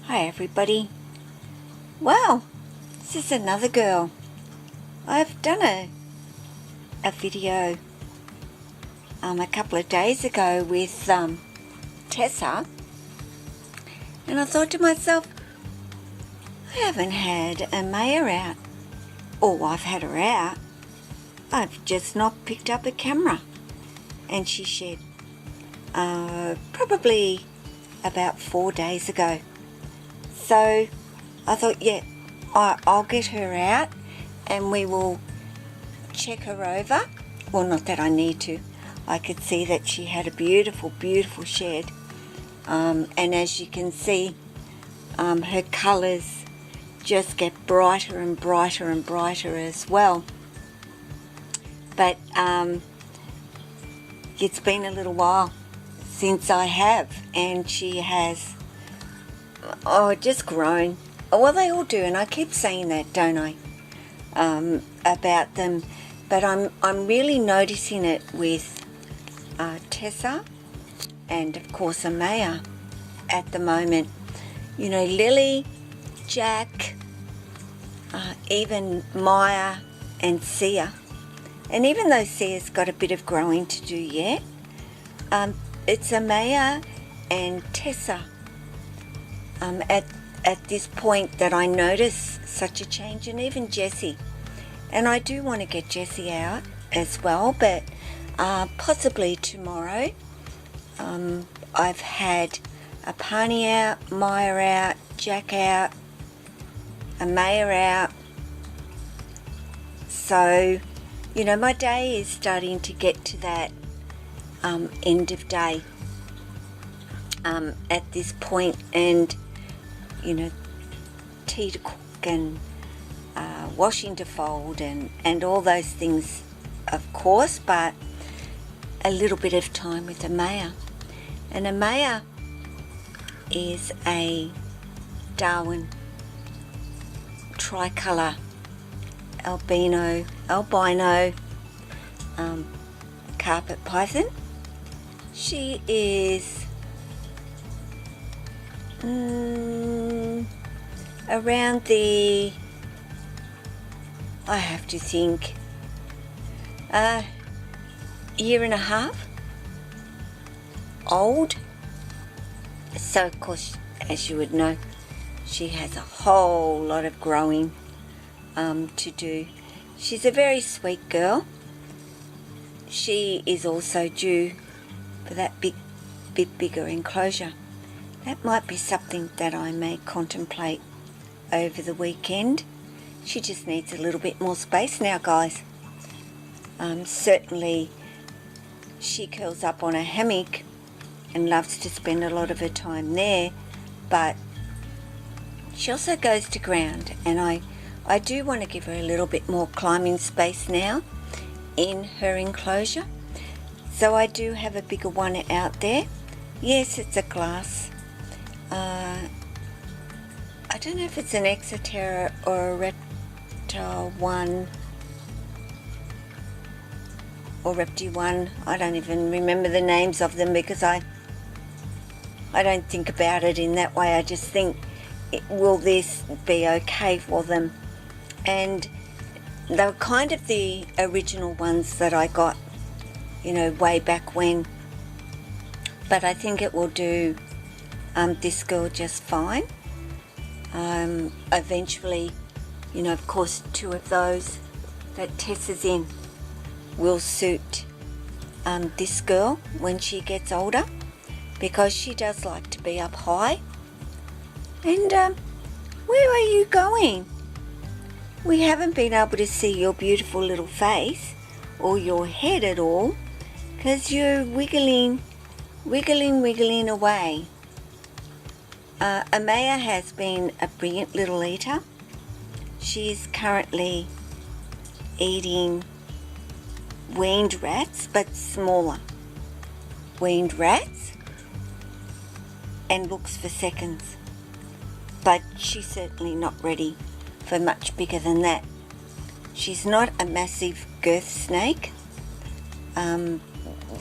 Hi everybody. Well, this is another girl. I've done a video a couple of days ago with Tessa, and I thought to myself, I haven't had Amaya out. Or I've had her out, I've just not picked up a camera. And she shed probably about 4 days ago. So I thought, yeah, I'll get her out and we will check her over. Well, not that I need to. I could see that she had a beautiful, beautiful shed. And as you can see, her colours just get brighter and brighter and brighter as well. But it's been a little while since I have, and she has just grown. Well, they all do, and I keep saying that, don't I, about them. But I'm really noticing it with Tessa and of course Amaya at the moment. You know, Lily, Jack, even Maya and Sia. And even though Sia's got a bit of growing to do yet, it's Amaya and Tessa at this point that I notice such a change, and even Jessie. And I do want to get Jessie out as well, but possibly tomorrow. I've had Apani out, Maya out, Jack out, Amaya out. So, you know, my day is starting to get to that end of day at this point, and you know, tea to cook and washing to fold and all those things, of course, but a little bit of time with Amaya. And Amaya is a Darwin tricolour albino carpet python. She is around the, I have to think, year and a half old. So of course, as you would know, she has a whole lot of growing to do. She's a very sweet girl. She is also due for that bit bigger enclosure. That might be something that I may contemplate over the weekend. She just needs a little bit more space now, guys. Certainly she curls up on a hammock and loves to spend a lot of her time there, but she also goes to ground, and I do want to give her a little bit more climbing space now in her enclosure. So I do have a bigger one out there. Yes, it's a glass. I don't know if it's an Exoterra or a Reptile 1 or Repti 1. I don't even remember the names of them because I don't think about it in that way. I just think, will this be okay for them? And they were kind of the original ones that I got, you know, way back when. But I think it will do this girl just fine. Eventually, you know, of course, 2 of those that Tessa's in will suit this girl when she gets older, because she does like to be up high. And where are you going? We haven't been able to see your beautiful little face or your head at all, because you're wiggling away. Amaya has been a brilliant little eater. She's currently eating weaned rats, but smaller weaned rats, and looks for seconds. But she's certainly not ready for much bigger than that. She's not a massive girth snake.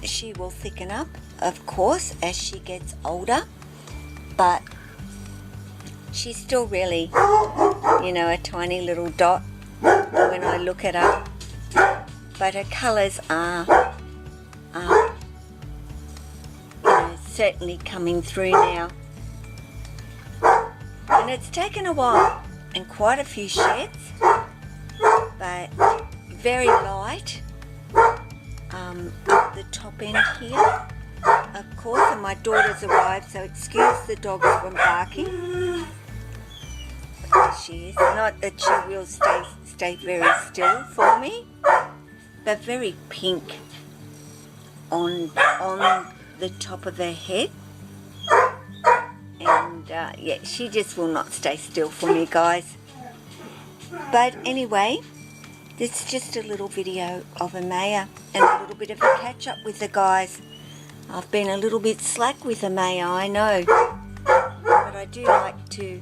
She will thicken up, of course, as she gets older, but she's still really, you know, a tiny little dot when I look at her. But her colours are you know, certainly coming through now. And it's taken a while and quite a few sheds, but very light up the top end here. Of course, and my daughter's arrived, so excuse the dogs from barking. She is, not that she will stay very still for me, but very pink on the top of her head. And yeah, she just will not stay still for me, guys. But anyway, this is just a little video of Amaya and a little bit of a catch up with the guys. I've been a little bit slack with Amaya, I know, but I do like to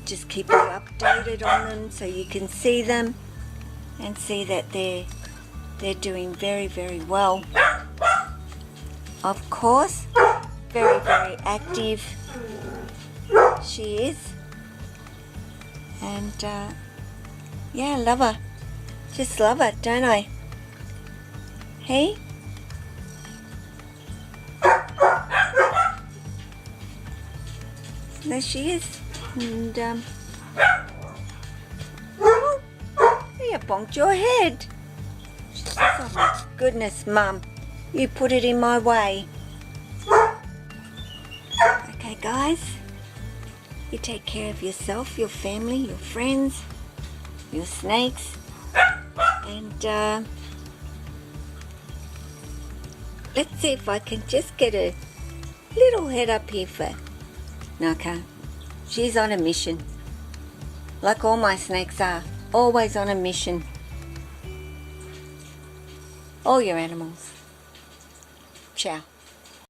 just keep you updated on them so you can see them and see that they're doing very, very well. Of course, very, very active she is, and yeah, I love her. Just love her, don't I? Hey? There she is. And oh, you bonked your head. Oh my goodness, Mum, you put it in my way. Okay, guys, you take care of yourself, your family, your friends, your snakes, and let's see if I can just get a little head up here for Naka. She's on a mission, like all my snakes are, always on a mission. All your animals. Ciao.